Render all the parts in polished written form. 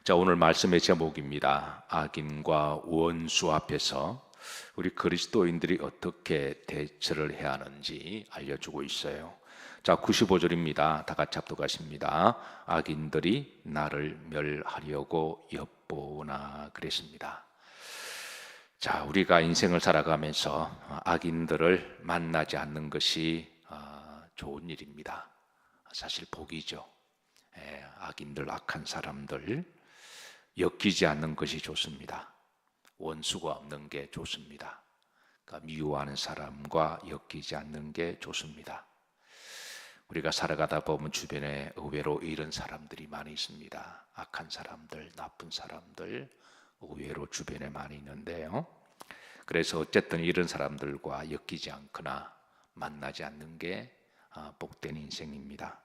자, 오늘 말씀의 제목입니다. 악인과 원수 앞에서 우리 그리스도인들이 어떻게 대처를 해야 하는지 알려주고 있어요. 자, 95절입니다. 다 같이 합독하십니다. 악인들이 나를 멸하려고 엿보나 그랬습니다. 자, 우리가 인생을 살아가면서 악인들을 만나지 않는 것이 좋은 일입니다. 사실 복이죠. 악인들, 악한 사람들 엮이지 않는 것이 좋습니다. 원수가 없는 게 좋습니다. 그러니까 미워하는 사람과 엮이지 않는 게 좋습니다. 우리가 살아가다 보면 주변에 의외로 이런 사람들이 많이 있습니다. 악한 사람들, 나쁜 사람들 의외로 주변에 많이 있는데요. 그래서 어쨌든 이런 사람들과 엮이지 않거나 만나지 않는 게 복된 인생입니다.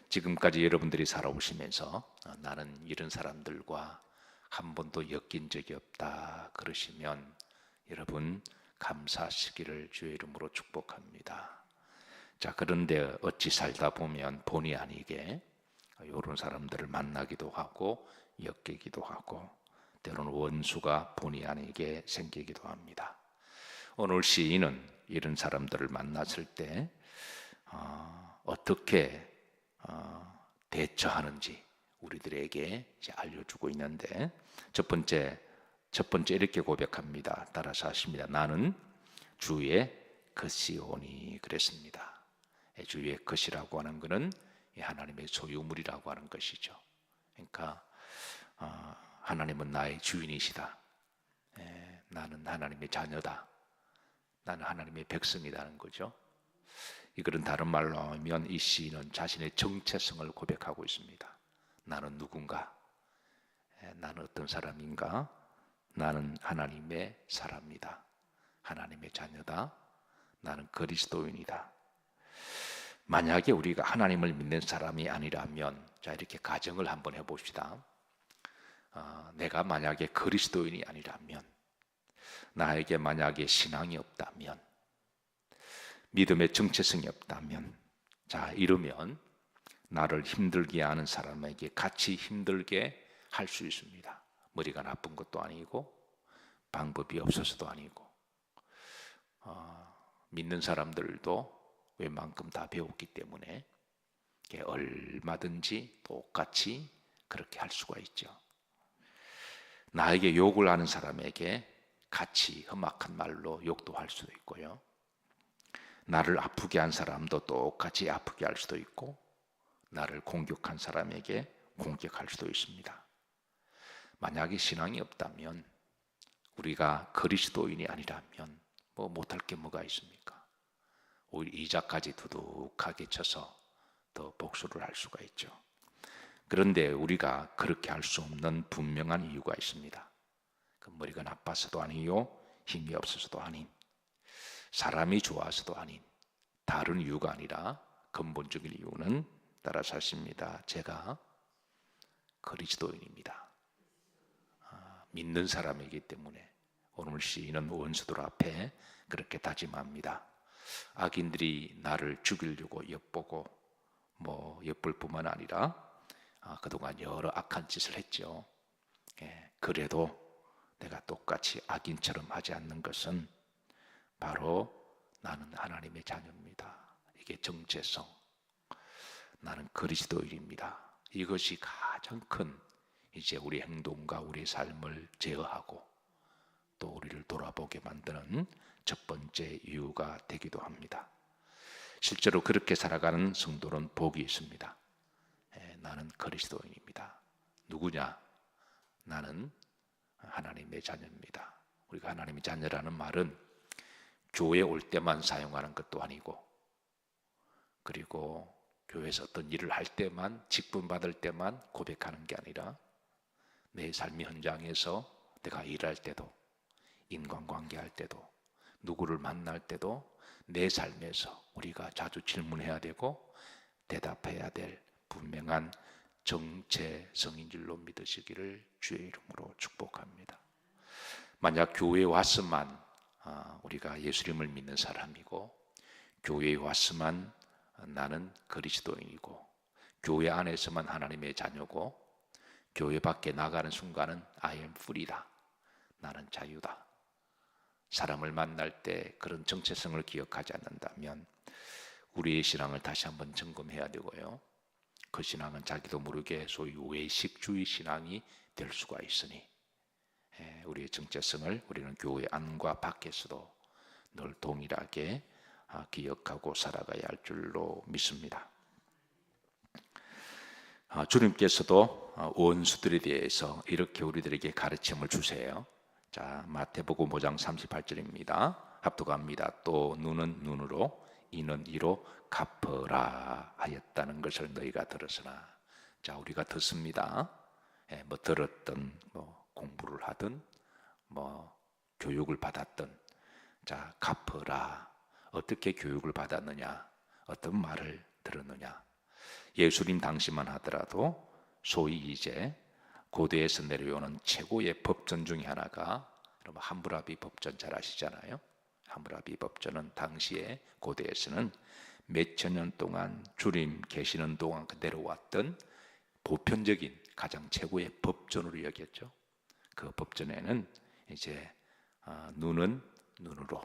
지금까지 여러분들이 살아오시면서 나는 이런 사람들과 한 번도 엮인 적이 없다 그러시면 여러분 감사하시기를 주의 이름으로 축복합니다. 자, 그런데 어찌 살다 보면 본의 아니게 이런 사람들을 만나기도 하고 엮이기도 하고 때로는 원수가 본의 아니게 생기기도 합니다. 오늘 시인은 이런 사람들을 만났을 때 어떻게 대처하는지 우리들에게 이제 알려주고 있는데 첫 번째 이렇게 고백합니다. 따라서 하십니다. 나는 주의 것이오니 그랬습니다. 주의 것이라고 하는 것은 하나님의 소유물이라고 하는 것이죠. 그러니까 하나님은 나의 주인이시다. 나는 하나님의 자녀다. 나는 하나님의 백성이라는 거죠. 이것은 다른 말로 하면 이 시인은 자신의 정체성을 고백하고 있습니다. 나는 누군가? 나는 어떤 사람인가? 나는 하나님의 사람이다. 하나님의 자녀다. 나는 그리스도인이다. 만약에 우리가 하나님을 믿는 사람이 아니라면 자, 이렇게 가정을 한번 해봅시다. 내가 만약에 그리스도인이 아니라면, 나에게 만약에 신앙이 없다면, 믿음의 정체성이 없다면, 자, 이러면 나를 힘들게 하는 사람에게 같이 힘들게 할 수 있습니다. 머리가 나쁜 것도 아니고 방법이 없어서도 아니고 믿는 사람들도 웬만큼 다 배웠기 때문에 얼마든지 똑같이 그렇게 할 수가 있죠. 나에게 욕을 하는 사람에게 같이 험악한 말로 욕도 할 수도 있고요. 나를 아프게 한 사람도 똑같이 아프게 할 수도 있고 나를 공격한 사람에게 공격할 수도 있습니다. 만약에 신앙이 없다면 우리가 그리스도인이 아니라면 뭐 못할 게 뭐가 있습니까? 오히려 이자까지 두둑하게 쳐서 더 복수를 할 수가 있죠. 그런데 우리가 그렇게 할 수 없는 분명한 이유가 있습니다. 그 머리가 나빠서도 아니요, 힘이 없어서도 아닌, 사람이 좋아서도 아닌 다른 이유가 아니라 근본적인 이유는 따라서 하십니다. 제가 그리스도인입니다. 믿는 사람이기 때문에 오늘 시인은 원수들 앞에 그렇게 다짐합니다. 악인들이 나를 죽이려고 엿보고 엿볼 뿐만 아니라 그동안 여러 악한 짓을 했죠. 그래도 내가 똑같이 악인처럼 하지 않는 것은 바로 나는 하나님의 자녀입니다. 이게 정체성. 나는 그리스도인입니다. 이것이 가장 큰 이제 우리 행동과 우리 삶을 제어하고 또 우리를 돌아보게 만드는 첫 번째 이유가 되기도 합니다. 실제로 그렇게 살아가는 성도는 복이 있습니다. 나는 그리스도인입니다. 누구냐? 나는 하나님의 자녀입니다. 우리가 하나님의 자녀라는 말은 교회에 올 때만 사용하는 것도 아니고 그리고 교회에서 어떤 일을 할 때만 직분 받을 때만 고백하는 게 아니라 내 삶의 현장에서 내가 일할 때도 인간관계 할 때도 누구를 만날 때도 내 삶에서 우리가 자주 질문해야 되고 대답해야 될 분명한 정체성인 줄로 믿으시기를 주의 이름으로 축복합니다. 만약 교회에 왔으만 우리가 예수님을 믿는 사람이고 교회에 왔으면 나는 그리스도인이고 교회 안에서만 하나님의 자녀고 교회 밖에 나가는 순간은 I am free다. 나는 자유다. 사람을 만날 때 그런 정체성을 기억하지 않는다면 우리의 신앙을 다시 한번 점검해야 되고요. 그 신앙은 자기도 모르게 소위 외식주의 신앙이 될 수가 있으니 우리의 정체성을 우리는 교회 안과 밖에서도 늘 동일하게 기억하고 살아가야 할 줄로 믿습니다. 주님께서도 원수들에 대해서 이렇게 우리들에게 가르침을 주세요. 자, 마태복음 5장 38절입니다. 합독합니다. 또 눈은 눈으로 이는 이로 갚으라 하였다는 것을 너희가 들었으나. 자, 우리가 듣습니다. 뭐 들었든 뭐 공부를 하든 뭐 교육을 받았든, 자, 갚으라. 어떻게 교육을 받았느냐? 어떤 말을 들었느냐? 예수님 당시만 하더라도 소위 이제 고대에서 내려오는 최고의 법전 중에 하나가 여러분 함무라비 법전 잘 아시잖아요. 함무라비 법전은 당시에 고대에서는 몇천 년 동안 주님 계시는 동안 내려왔던 보편적인 가장 최고의 법전으로 여겼죠. 그 법전에는 이제 눈은 눈으로,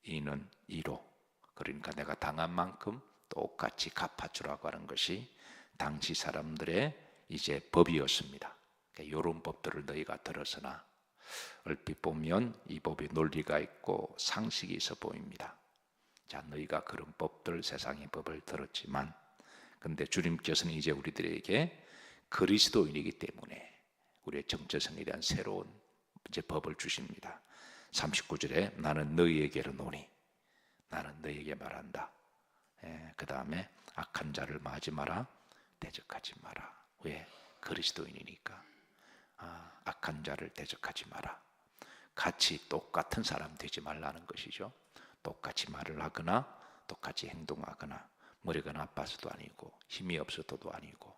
이는 이로, 그러니까 내가 당한 만큼 똑같이 갚아주라고 하는 것이 당시 사람들의 이제 법이었습니다. 그러니까 이런 법들을 너희가 들었으나, 얼핏 보면 이 법에 논리가 있고 상식이 있어 보입니다. 자, 너희가 그런 법들, 세상의 법을 들었지만, 근데 주님께서는 이제 우리들에게 그리스도인이기 때문에 우리의 정체성에 대한 새로운 이제 법을 주십니다. 39절에 나는 너희에게로 노니, 나는 너희에게 말한다. 그 다음에 악한 자를 맞지 마라, 대적하지 마라. 왜? 그리스도인이니까. 악한 자를 대적하지 마라. 같이 똑같은 사람 되지 말라는 것이죠. 똑같이 말을 하거나 똑같이 행동하거나 머리가 나빠서도 아니고 힘이 없어서도 아니고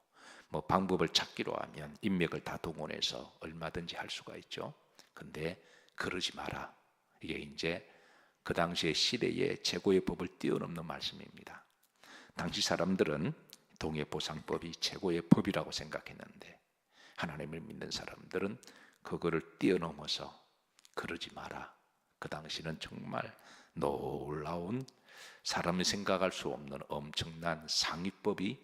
뭐 방법을 찾기로 하면 인맥을 다 동원해서 얼마든지 할 수가 있죠. 근데 그러지 마라. 이게 이제 그 당시의 시대의 최고의 법을 뛰어넘는 말씀입니다. 당시 사람들은 동해보상법이 최고의 법이라고 생각했는데 하나님을 믿는 사람들은 그거를 뛰어넘어서 그러지 마라. 그 당시는 정말 놀라운, 사람이 생각할 수 없는 엄청난 상위법이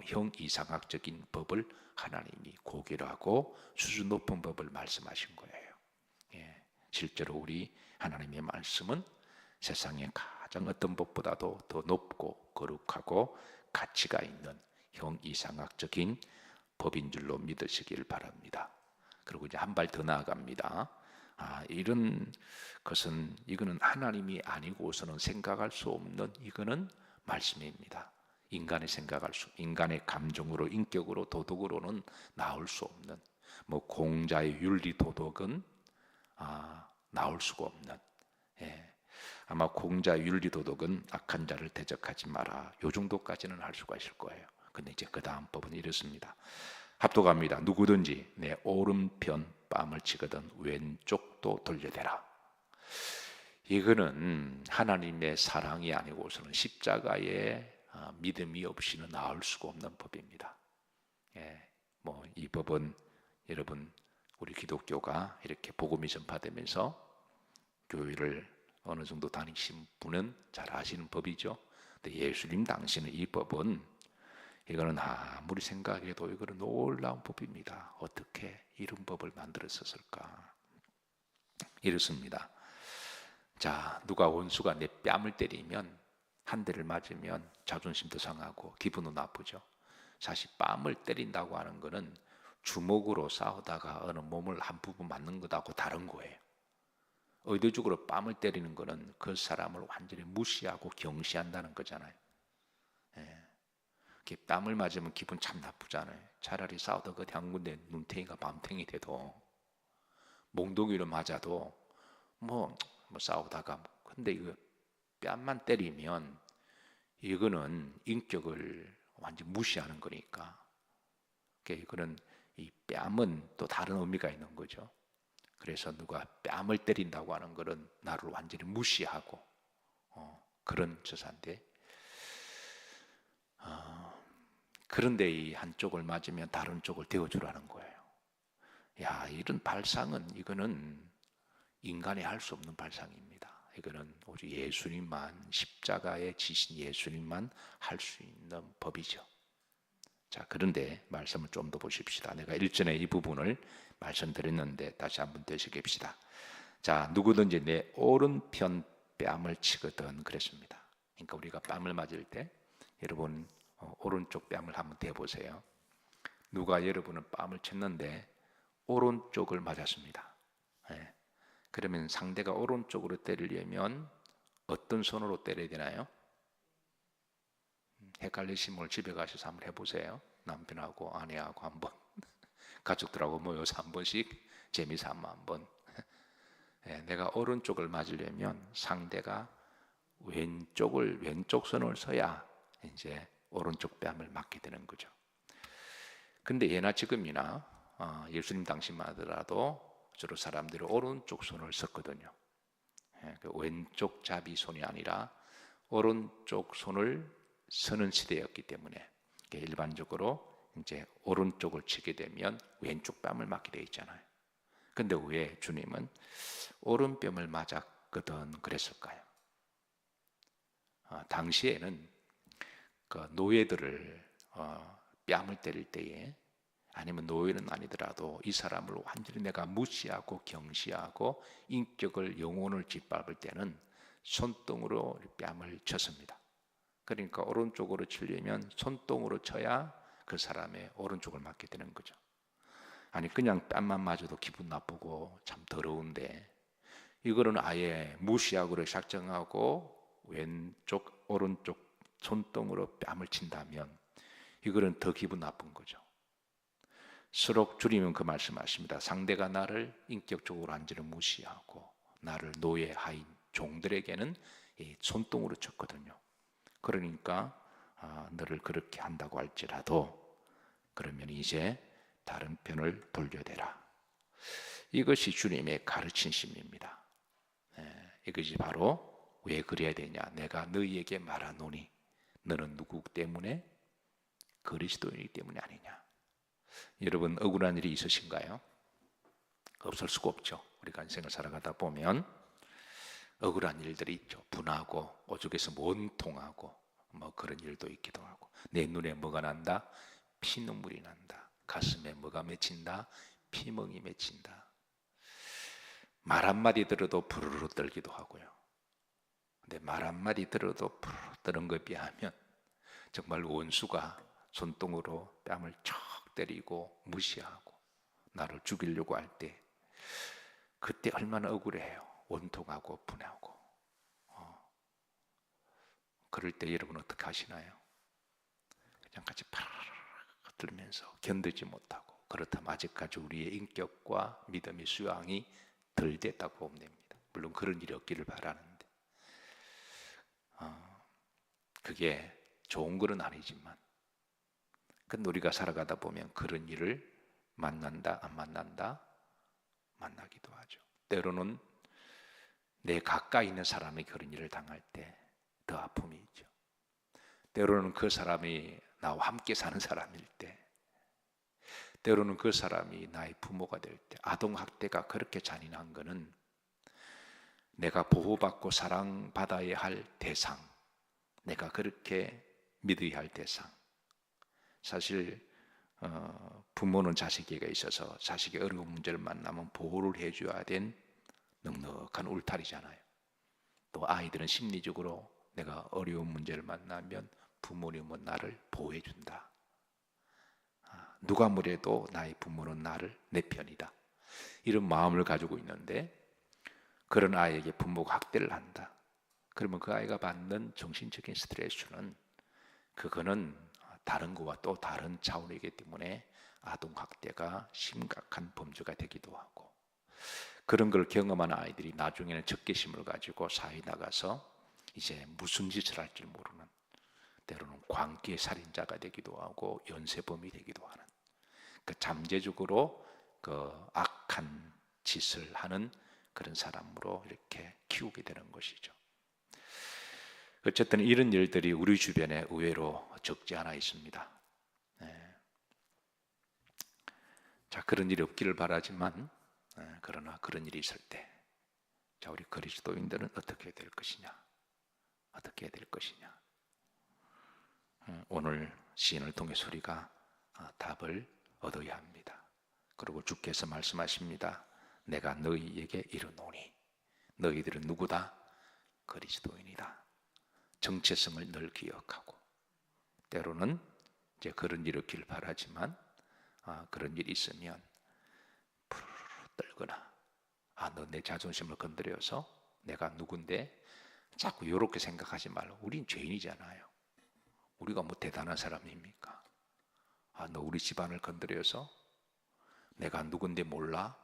형이상학적인 법을 하나님이 고결하고 수준 높은 법을 말씀하신 거예요. 실제로 우리 하나님의 말씀은 세상의 가장 어떤 법보다도 더 높고 거룩하고 가치가 있는 형이상학적인 법인 줄로 믿으시길 바랍니다. 그리고 이제 한 발 더 나아갑니다. 이런 것은, 이거는 하나님이 아니고서는 생각할 수 없는, 이거는 말씀입니다. 인간이 생각할 수, 인간의 감정으로, 인격으로, 도덕으로는 나올 수 없는, 뭐 공자의 윤리 도덕은 나올 수가 없는, 아마 공자의 윤리 도덕은 악한 자를 대적하지 마라, 요 정도까지는 할 수가 있을 거예요. 근데 이제 그 다음 법은 이렇습니다. 합독합니다. 누구든지 내 오른편 뺨을 치거든 왼쪽도 돌려대라. 이거는 하나님의 사랑이 아니고서는 십자가의 믿음이 없이는 나올 수가 없는 법입니다. 뭐 이 법은 여러분 우리 기독교가 이렇게 복음이 전파되면서 교회를 어느 정도 다니신 분은 잘 아시는 법이죠. 근데 예수님 당시는 이 법은, 이거는 아무리 생각해도 이거는 놀라운 법입니다. 어떻게 이런 법을 만들었을까? 이렇습니다. 자, 누가 원수가 내 뺨을 때리면, 한 대를 맞으면 자존심도 상하고 기분도 나쁘죠. 사실 뺨을 때린다고 하는 거는 주먹으로 싸우다가 어느 몸을 한 부분 맞는 것하고 다른 거예요. 의도적으로 뺨을 때리는 거는 그 사람을 완전히 무시하고 경시한다는 거잖아요. 뺨을 맞으면 기분 참 나쁘잖아요. 차라리 싸우다가 어디 한 군데 눈탱이가 밤탱이 돼도, 몽둥이로 맞아도 뭐 싸우다가, 근데 이거 뺨만 때리면 이거는 인격을 완전 무시하는 거니까. 이거는, 이 뺨은 또 다른 의미가 있는 거죠. 그래서 누가 뺨을 때린다고 하는 것은 나를 완전히 무시하고 그런 저사인데, 그런데 이 한쪽을 맞으면 다른 쪽을 대어주라는 거예요. 야, 이런 발상은 이거는 인간이 할 수 없는 발상입니다. 이거는 오직 예수님만, 십자가에 지신 예수님만 할 수 있는 법이죠. 자, 그런데 말씀을 좀 더 보십시다. 내가 일전에 이 부분을 말씀드렸는데 다시 한번 되새깁시다. 자, 누구든지 내 오른편 뺨을 치거든 그랬습니다. 그러니까 우리가 뺨을 맞을 때 여러분 오른쪽 뺨을 한번 대보세요. 누가 여러분은 뺨을 쳤는데 오른쪽을 맞았습니다. 네. 그러면 상대가 오른쪽으로 때리려면 어떤 손으로 때려야 되나요? 헷갈리시면 오늘 집에 가셔서 한번 해보세요. 남편하고 아내하고 한번 가족들하고 모여서 한 번씩 재미삼아 한번. 내가 오른쪽을 맞으려면 상대가 왼쪽 손을 써야 이제 오른쪽 뺨을 맞게 되는 거죠. 근데 예나 지금이나 예수님 당시만 하더라도 주로 사람들이 오른쪽 손을 썼거든요. 그 왼쪽 잡이 손이 아니라 오른쪽 손을 쓰는 시대였기 때문에 일반적으로 이제 오른쪽을 치게 되면 왼쪽 뺨을 맞게 돼 있잖아요. 근데 왜 주님은 오른뺨을 맞았거든 그랬을까요? 당시에는 그 노예들을 뺨을 때릴 때에 아니면 노예는 아니더라도 이 사람을 완전히 내가 무시하고 경시하고 인격을 영혼을 짓밟을 때는 손등으로 뺨을 쳤습니다. 그러니까 오른쪽으로 치려면 손등으로 쳐야 그 사람의 오른쪽을 맞게 되는 거죠. 아니 그냥 뺨만 맞아도 기분 나쁘고 참 더러운데 이거는 아예 무시하고 작정하고 왼쪽 오른쪽 손등으로 뺨을 친다면 이거는 더 기분 나쁜 거죠. 서로 주님은 그 말씀하십니다. 상대가 나를 인격적으로 완전히 무시하고 나를 노예하인 종들에게는 손등으로 쳤거든요. 그러니까 너를 그렇게 한다고 할지라도 그러면 이제 다른 편을 돌려대라. 이것이 주님의 가르치심입니다. 이것이 바로 왜 그래야 되냐? 내가 너희에게 말하노니 너는 누구 때문에? 그리스도이기 때문에 아니냐? 여러분 억울한 일이 있으신가요? 없을 수가 없죠. 우리가 인생을 살아가다 보면 억울한 일들이 있죠. 분하고 오죽해서 원통하고 뭐 그런 일도 있기도 하고 내 눈에 뭐가 난다? 피눈물이 난다. 가슴에 뭐가 맺힌다? 피멍이 맺힌다. 말 한마디 들어도 부르르 떨기도 하고요. 근데 말 한마디 들어도 부르르 떠는 것에 비하면 정말 원수가 손등으로 뺨을 척 때리고 무시하고 나를 죽이려고 할 때 그때 얼마나 억울해요. 원통하고 분하고. 그럴 때 여러분 어떻게 하시나요? 그냥 같이 파르르 들면서 견디지 못하고 그렇다면 아직까지 우리의 인격과 믿음의 수양이 덜 됐다고 보면 됩니다. 물론 그런 일이 없기를 바라는데 그게 좋은 건 아니지만 근데 우리가 살아가다 보면 그런 일을 만난다 안 만난다? 만나기도 하죠. 때로는 내 가까이 있는 사람이 그런 일을 당할 때 더 아픔이 있죠. 때로는 그 사람이 나와 함께 사는 사람일 때 때로는 그 사람이 나의 부모가 될 때 아동학대가 그렇게 잔인한 것은 내가 보호받고 사랑받아야 할 대상 내가 그렇게 믿어야 할 대상 사실 부모는 자식에게 있어서 자식의 어려운 문제를 만나면 보호를 해줘야 된 넉넉한 울타리잖아요. 또 아이들은 심리적으로 내가 어려운 문제를 만나면 부모님은 나를 보호해준다. 누가 뭐래도 나의 부모는 나를 내 편이다. 이런 마음을 가지고 있는데 그런 아이에게 부모가 학대를 한다. 그러면 그 아이가 받는 정신적인 스트레스는 그거는 다른 거와 또 다른 차원이기 때문에 아동학대가 심각한 범죄가 되기도 하고 그런 걸 경험한 아이들이 나중에는 적개심을 가지고 사회에 나가서 이제 무슨 짓을 할지 모르는 때로는 광기의 살인자가 되기도 하고 연쇄범이 되기도 하는 그 잠재적으로 그 악한 짓을 하는 그런 사람으로 이렇게 키우게 되는 것이죠. 어쨌든 이런 일들이 우리 주변에 의외로 적지 않아 있습니다. 자, 그런 일이 없기를 바라지만 그러나 그런 일이 있을 때 자, 우리 그리스도인들은 어떻게 될 것이냐? 어떻게 될 것이냐? 오늘 시인을 통해서 우리가 답을 얻어야 합니다. 그리고 주께서 말씀하십니다. 내가 너희에게 이르노니 너희들은 누구다? 그리스도인이다. 정체성을 늘 기억하고 때로는 이제 그런 일이 없기를 바라지만 그런 일이 있으면 푸르르 떨거나 너 내 자존심을 건드려서 내가 누군데 자꾸 이렇게 생각하지 말고 우린 죄인이잖아요. 우리가 뭐 대단한 사람입니까? 너 우리 집안을 건드려서 내가 누군데 몰라?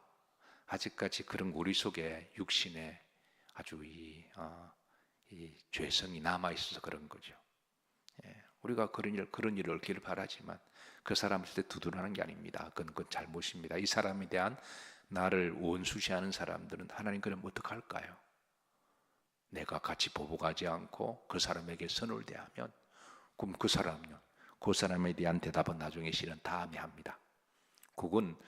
아직까지 그런 우리 속에 육신에 아주 이 죄성이 남아있어서 그런 거죠. 우리가 그런 일을 얻기를 바라지만 그 사람한테 두둔하는 게 아닙니다. 그건 잘못입니다. 이 사람에 대한 나를 원수시하는 사람들은 하나님 그러면 어떡할까요? 내가 같이 보복하지 않고 그 사람에게 선을 대하면 그럼 그 사람에 대한 대답은 나중에 실은 다음에 합니다. 그건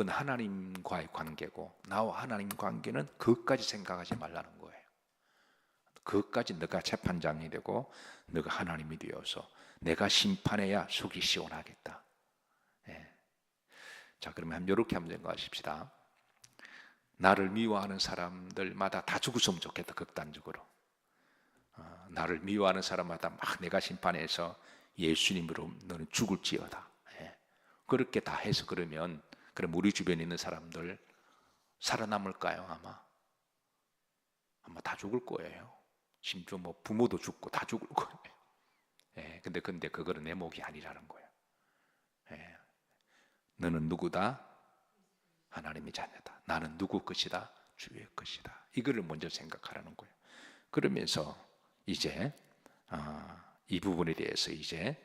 하나님과의 관계고 나와 하나님 관계는 그것까지 생각하지 말라는 거예요. 그것까지 너가 재판장이 되고 너가 하나님이 되어서 내가 심판해야 속이 시원하겠다. 자, 그러면 이렇게 한번 생각하십시다. 나를 미워하는 사람들마다 다 죽었으면 좋겠다. 극단적으로 나를 미워하는 사람마다 막 내가 심판해서 예수님으로 너는 죽을지어다. 그렇게 다 해서 그럼 우리 주변에 있는 사람들 살아남을까요? 아마 다 죽을 거예요. 심지어 뭐 부모도 죽고 다 죽을 거예요. 근데 그거는 내 목이 아니라는 거예요. 너는 누구다? 하나님의 자녀다. 나는 누구 것이다? 주의 것이다. 이거를 먼저 생각하라는 거예요. 그러면서 이제 이 부분에 대해서 이제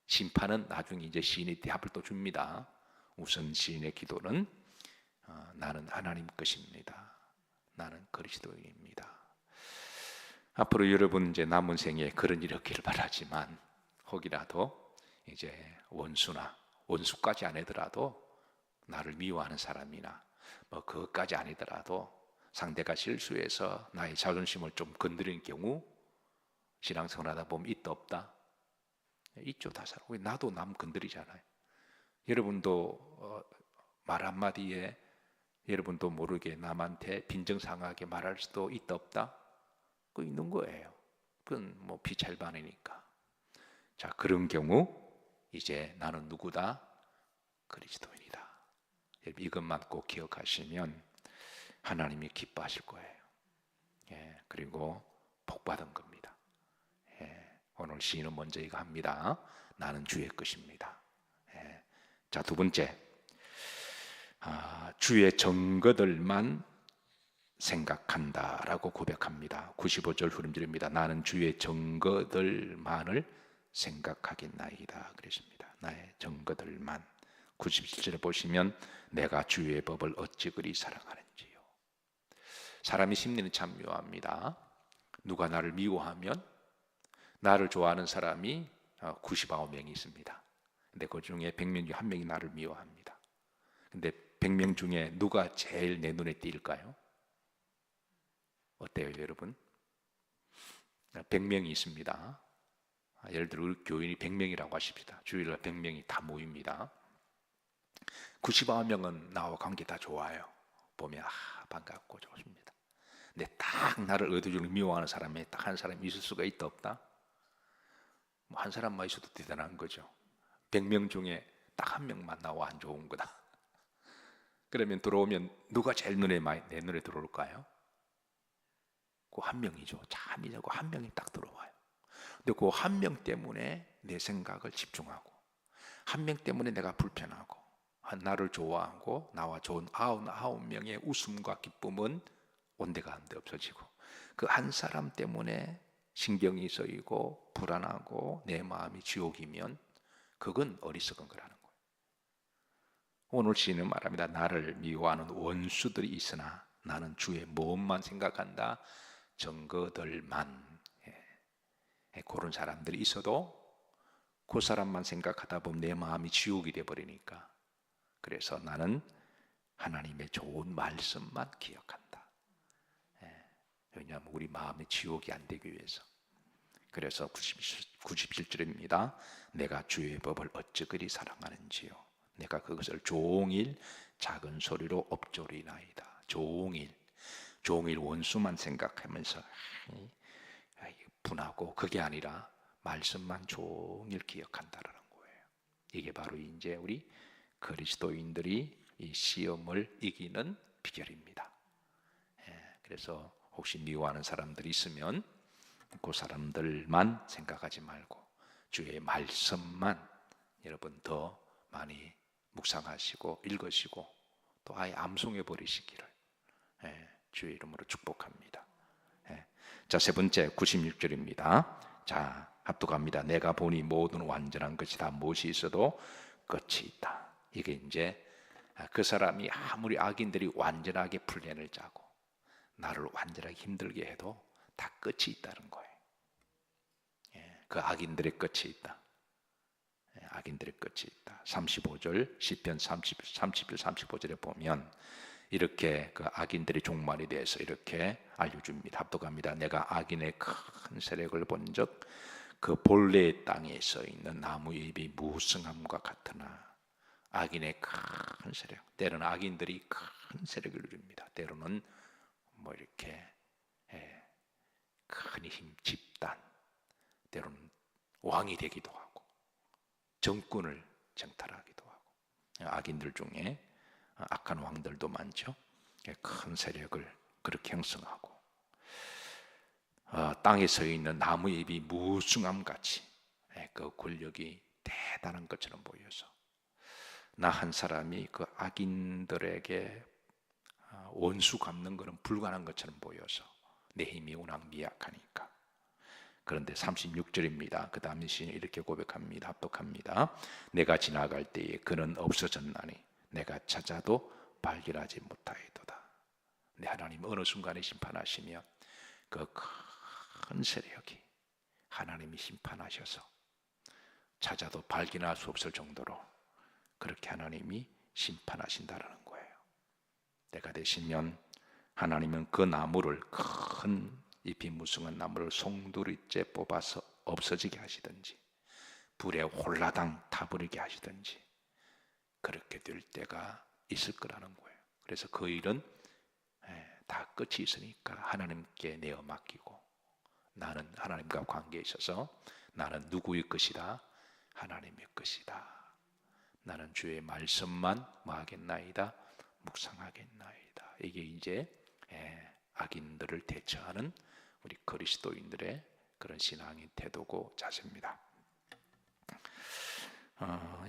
심판은 나중에 이제 시인이 답을 또 줍니다. 우선 시인의 기도는 나는 하나님 것입니다. 나는 그리스도인입니다. 앞으로 여러분 이제 남은 생에 그런 일이 없기를 바라지만 혹이라도 이제 원수까지 아니더라도 나를 미워하는 사람이나 뭐 그것까지 아니더라도 상대가 실수해서 나의 자존심을 좀 건드리는 경우 신앙생활하다 보면 있다 없다? 있죠. 다 살아. 나도 남 건드리잖아요. 여러분도 말 한마디에 여러분도 모르게 남한테 빈정상하게 말할 수도 있다 없다? 그거 있는 거예요. 그건 뭐 비찰반이니까. 자, 그런 경우 이제 나는 누구다? 그리스도인이다. 이것만 꼭 기억하시면 하나님이 기뻐하실 거예요. 그리고 복 받은 겁니다. 오늘 시인은 먼저 이거 합니다. 나는 주의 것입니다. 자, 두 번째, 주의 증거들만 생각한다라고 고백합니다. 95절 후렴절입니다. 나는 주의 증거들만을 생각하겠나이다 그랬습니다. 나의 증거들만. 97절에 보시면 내가 주의 법을 어찌 그리 사랑하는지요. 사람의 심리는 참 묘합니다. 누가 나를 미워하면 나를 좋아하는 사람이 99명이 있습니다. 근데 그 중에 100명 중에 한 명이 나를 미워합니다. 근데 100명 중에 누가 제일 내 눈에 띌까요? 어때요, 여러분? 100명이 있습니다. 예를 들어 우리 교인이 100명이라고 하십시다. 주일날 100명이 다 모입니다. 99명은 나와 관계 다 좋아요. 보면 반갑고 좋습니다. 근데 딱 나를 의도적으로 미워하는 사람이 딱 한 사람이 있을 수가 있다 없다? 뭐 한 사람만 있어도 대단한 거죠. 100명 중에 딱 한 명만 나와 안 좋은 거다. 그러면 들어오면 누가 제일 내 눈에 들어올까요? 그 한 명이죠. 참이죠. 그 한 명이 딱 들어와요. 근데 그 한 명 때문에 내 생각을 집중하고 한 명 때문에 내가 불편하고 나를 좋아하고 나와 좋은 99명의 웃음과 기쁨은 온데간데 없어지고 그 한 사람 때문에 신경이 쓰이고 불안하고 내 마음이 지옥이면 그건 어리석은 거라는 거예요. 오늘 시인은 말합니다. 나를 미워하는 원수들이 있으나 나는 주의 무엇만 생각한다? 증거들만. 그런 사람들이 있어도 그 사람만 생각하다 보면 내 마음이 지옥이 돼버리니까 그래서 나는 하나님의 좋은 말씀만 기억한다. 왜냐하면 우리 마음의 지옥이 안 되기 위해서. 그래서 97절입니다. 내가 주의 법을 어찌 그리 사랑하는지요. 내가 그것을 종일 작은 소리로 엎조리나이다. 종일 원수만 생각하면서 분하고, 그게 아니라 말씀만 종일 기억한다라는 거예요. 이게 바로 이제 우리 그리스도인들이 이 시험을 이기는 비결입니다. 그래서 혹시 미워하는 사람들이 있으면 그 사람들만 생각하지 말고 주의 말씀만 여러분 더 많이 묵상하시고 읽으시고 또 아예 암송해 버리시기를 주의 이름으로 축복합니다. 자, 세 번째 96절입니다. 자, 합독합니다. 내가 보니 모든 완전한 것이다. 무엇이 있어도 끝이 있다. 이게 이제 그 사람이 아무리 악인들이 완전하게 플랜을 짜고 나를 완전하게 힘들게 해도 다 끝이 있다는 거예요. 그 악인들의 끝이 있다. 악인들의 끝이 있다. 35절 시편 30절 35절에 보면 이렇게 그 악인들의 종말에 대해서 이렇게 알려줍니다. 합독합니다. 내가 악인의 큰 세력을 본즉 그 본래의 땅에 서 있는 나무의 잎이 무성함과 같으나. 악인의 큰 세력, 때로는 악인들이 큰 세력을 누립니다. 때로는 뭐 이렇게 큰 힘, 집단, 때로는 왕이 되기도 하고 정권을 정탈하기도 하고, 악인들 중에 악한 왕들도 많죠. 큰 세력을 그렇게 형성하고, 땅에 서 있는 나무의 잎이 무성함같이 그 권력이 대단한 것처럼 보여서 나 한 사람이 그 악인들에게 원수 갚는 것은 불가능한 것처럼 보여서 내 힘이 워낙 미약하니까. 그런데 36절입니다. 그 다음에 시인이 이렇게 고백합니다. 합독합니다. 내가 지나갈 때에 그는 없어졌나니 내가 찾아도 발견하지 못하였도다. 내 하나님 어느 순간에 심판하시며 그 큰 세력이 하나님이 심판하셔서 찾아도 발견할 수 없을 정도로 그렇게 하나님이 심판하신다라는 거예요. 때가 되시면 하나님은 그 나무를, 큰 잎이 무성한 나무를 송두리째 뽑아서 없어지게 하시든지 불에 홀라당 타버리게 하시든지 그렇게 될 때가 있을 거라는 거예요. 그래서 그 일은 다 끝이 있으니까 하나님께 내어 맡기고, 나는 하나님과 관계에 있어서 나는 누구의 것이다? 하나님의 것이다. 나는 주의 말씀만 뭐하겠나이다? 묵상하겠나이다. 이게 이제 악인들을 대처하는 우리 그리스도인들의 그런 신앙의 태도고 자세입니다.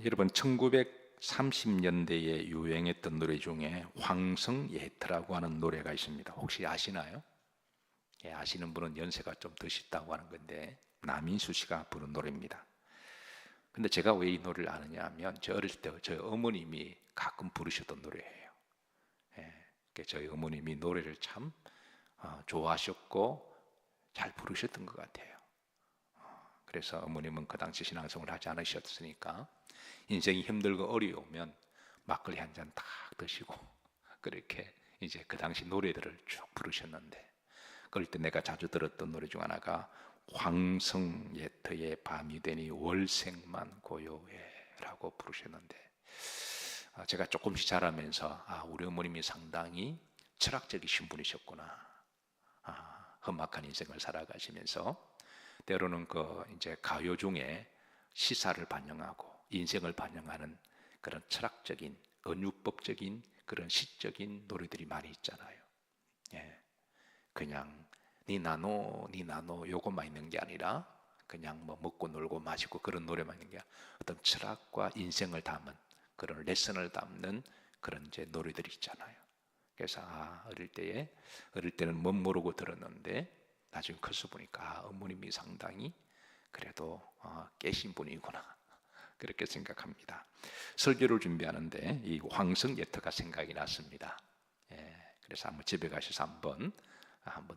여러분 1930년대에 유행했던 노래 중에 황성예트라고 하는 노래가 있습니다. 혹시 아시나요? 아시는 분은 연세가 좀 드셨다고 하는 건데 남인수 씨가 부른 노래입니다. 근데 제가 왜 이 노래를 아느냐 하면 저 어릴 때 저희 어머님이 가끔 부르셨던 노래예요. 저희 어머님이 노래를 참 좋아하셨고 잘 부르셨던 것 같아요. 그래서 어머님은 그 당시 신앙생활을 하지 않으셨으니까 인생이 힘들고 어려우면 막걸리 한 잔 딱 드시고 그렇게 이제 그 당시 노래들을 쭉 부르셨는데, 그럴 때 내가 자주 들었던 노래 중 하나가 황성예터의 밤이 되니 월색만 고요해 라고 부르셨는데, 제가 조금씩 자라면서 우리 어머님이 상당히 철학적이신 분이셨구나, 험악한 인생을 살아가시면서 때로는 그 이제 가요 중에 시사를 반영하고 인생을 반영하는 그런 철학적인 은유법적인 그런 시적인 노래들이 많이 있잖아요. 그냥 니나노 요것만 있는 게 아니라 그냥 뭐 먹고 놀고 마시고 그런 노래만 있는 게 아니라 어떤 철학과 인생을 담은 그런 레슨을 담는 그런 이제 노래들이 있잖아요. 그래서 어릴 때는 못 모르고 들었는데 나중에 커서 보니까 어머님이 상당히 그래도 깨신 분이구나 그렇게 생각합니다. 설교를 준비하는데 이 황성예터가 생각이 났습니다. 그래서 한번 집에 가셔서 한번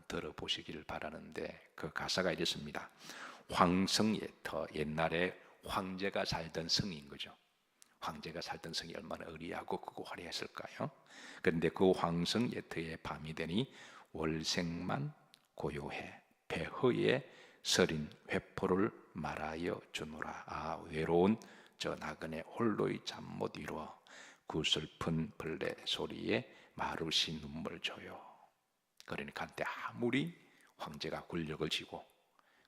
들어보시기를 바라는데, 그 가사가 이렇습니다. 황성예터, 옛날에 황제가 살던 성인 거죠. 황제가 살던 성이 얼마나 의리하고 크고 화려했을까요? 그런데 그 황성 예터에 밤이 되니 월색만 고요해 배허에 서린 회포를 말하여 주노라. 아, 외로운 저 나그네 홀로의 잠 못 이루어 그 슬픈 벌레 소리에 마루시 눈물 줘요. 그러니까 한때 아무리 황제가 권력을 쥐고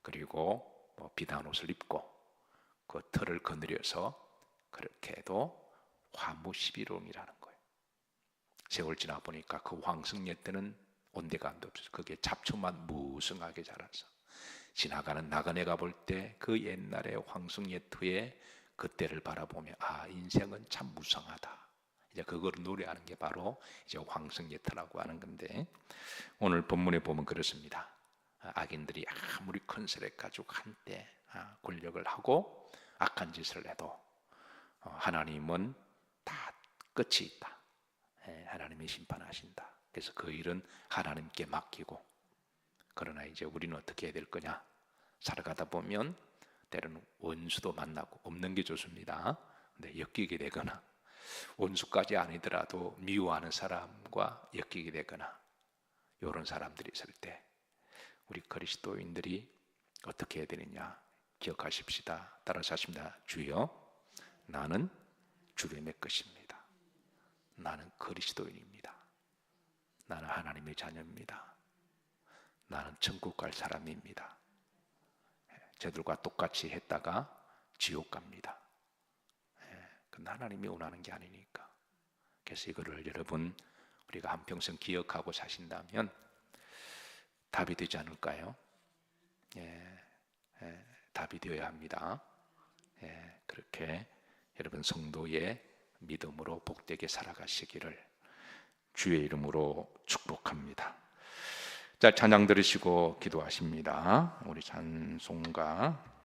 그리고 비단 옷을 입고 그 털을 거느려서 그렇게 해도 화무 11원이라는 거예요. 세월 지나 보니까 그 황성예 때는 온데간도 없어서 그게 잡초만 무성하게 자라서 지나가는 나그네가 볼 때 그 옛날의 황성예터의 그때를 바라보며 아, 인생은 참 무성하다. 이제 그거를 노래하는 게 바로 이제 황성예터라고 하는 건데, 오늘 본문에 보면 그렇습니다. 악인들이 아무리 큰 세력 가지고 한때 권력을 하고 악한 짓을 해도 하나님은 다 끝이 있다. 하나님이 심판하신다. 그래서 그 일은 하나님께 맡기고, 그러나 이제 우리는 어떻게 해야 될 거냐? 살아가다 보면 때로는 원수도 만나고, 없는 게 좋습니다. 근데 엮이게 되거나, 원수까지 아니더라도 미워하는 사람과 엮이게 되거나, 이런 사람들이 있을 때 우리 그리스도인들이 어떻게 해야 되느냐? 기억하십시다. 따라서 하십니다. 주여, 나는 주님의 것입니다. 나는 그리스도인입니다. 나는 하나님의 자녀입니다. 나는 천국 갈 사람입니다. 저들과 똑같이 했다가 지옥 갑니다. 그건 하나님이 원하는 게 아니니까. 그래서 이거를 여러분 우리가 한평생 기억하고 사신다면 답이 되지 않을까요? 답이 되어야 합니다. 그렇게 여러분 성도의 믿음으로 복되게 살아가시기를 주의 이름으로 축복합니다. 자, 찬양 들으시고 기도하십니다. 우리 찬송가